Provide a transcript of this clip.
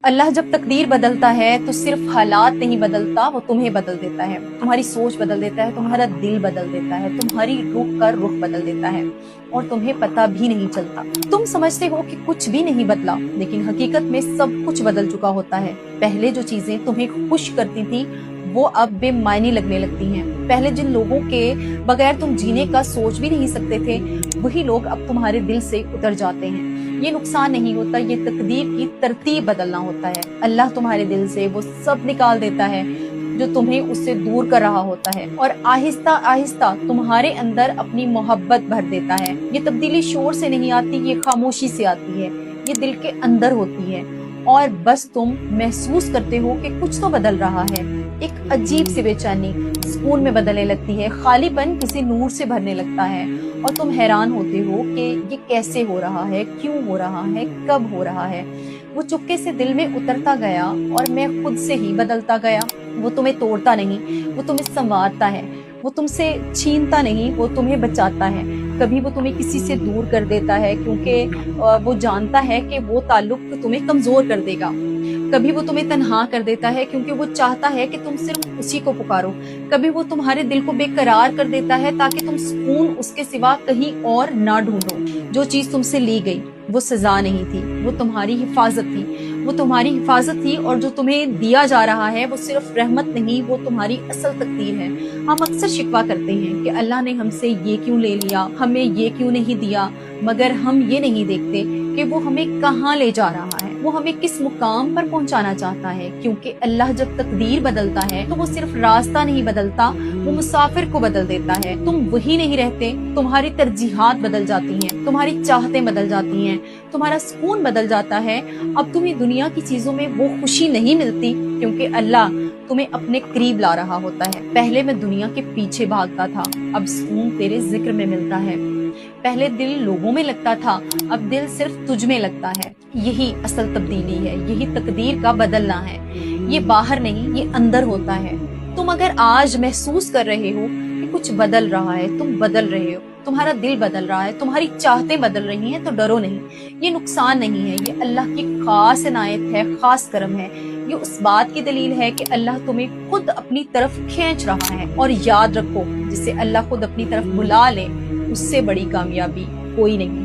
अल्लाह जब तकदीर बदलता है तो सिर्फ हालात नहीं बदलता, वो तुम्हें बदल देता है। तुम्हारी सोच बदल देता है, तुम्हारा दिल बदल देता है, तुम्हारी रूह का रुख बदल देता है और तुम्हें पता भी नहीं चलता। तुम समझते हो कि कुछ भी नहीं बदला, लेकिन हकीकत में सब कुछ बदल चुका होता है। पहले जो चीजें तुम्हें खुश करती थी वो अब बेमायने लगने लगती हैं। पहले जिन लोगों के बगैर तुम जीने का सोच भी नहीं सकते थे, वही लोग अब तुम्हारे दिल से उतर जाते हैं। ये नुकसान नहीं होता, ये तकदीर की तरतीब बदलना होता है। अल्लाह तुम्हारे दिल से वो सब निकाल देता है जो तुम्हें उससे दूर कर रहा होता है और आहिस्ता आहिस्ता तुम्हारे अंदर अपनी मोहब्बत भर देता है। ये तब्दीली शोर से नहीं आती, ये खामोशी से आती है, ये दिल के अंदर होती है और बस तुम महसूस करते हो कि कुछ तो बदल रहा है। एक अजीब सी बेचैनी सुकून में बदलने लगती है, खालीपन किसी नूर से भरने लगता है और तुम हैरान होते हो कि ये कैसे हो रहा है, क्यों हो रहा है, कब हो रहा है। वो चुपके से दिल में उतरता गया और मैं खुद से ही बदलता गया। वो तुम्हें तोड़ता नहीं, वो तुम्हें संवारता है। वो तुमसे छीनता नहीं, वो तुम्हें बचाता है। कभी वो तुम्हें किसी से दूर कर देता है क्योंकि वो जानता है कि वो ताल्लुक तुम्हें कमजोर कर देगा। कभी वो तुम्हें तन्हा कर देता है क्योंकि वो चाहता है कि तुम सिर्फ उसी को पुकारो। कभी वो तुम्हारे दिल को बेकरार कर देता है ताकि तुम सुकून उसके सिवा कहीं और ना ढूंढो। जो चीज तुमसे ली गई वो सजा नहीं थी, वो तुम्हारी हिफाजत थी। वो तुम्हारी हिफाजत थी और जो तुम्हें दिया जा रहा है वो सिर्फ रहमत नहीं, वो तुम्हारी असल तकदीर है। हम अक्सर शिकवा करते हैं कि अल्लाह ने हमसे ये क्यों ले लिया, हमें ये क्यों नहीं दिया, मगर हम ये नहीं देखते कि वो हमें कहाँ ले जा रहा है, वो हमें किस मुकाम पर पहुंचाना चाहता है। क्योंकि अल्लाह जब तकदीर बदलता है तो वो सिर्फ रास्ता नहीं बदलता, वो मुसाफिर को बदल देता है। तुम वही नहीं रहते, तुम्हारी तरजीहात बदल जाती हैं, तुम्हारी चाहतें बदल जाती हैं, तुम्हारा सुकून बदल जाता है। अब तुम्हें दुनिया की चीजों में वो खुशी नहीं मिलती क्योंकि अल्लाह तुम्हें अपने करीब ला रहा होता है। पहले मैं दुनिया के पीछे भागता था, अब सुकून तेरे जिक्र में मिलता है। पहले दिल लोगों में लगता था, अब दिल सिर्फ तुझ में लगता है। यही असल तब्दीली है, यही तकदीर का बदलना है। ये बाहर नहीं, ये अंदर होता है। तुम अगर आज महसूस कर रहे हो कि कुछ बदल रहा है, तुम बदल रहे हो, तुम्हारा दिल बदल रहा है, तुम्हारी चाहतें बदल रही हैं, तो डरो नहीं। ये नुकसान नहीं है, ये अल्लाह की खास इनायत है, खास करम है। ये उस बात की दलील है कि अल्लाह तुम्हें खुद अपनी तरफ खींच रहा है। और याद रखो, जिसे अल्लाह खुद अपनी तरफ बुला ले, उससे बड़ी कामयाबी कोई नहीं।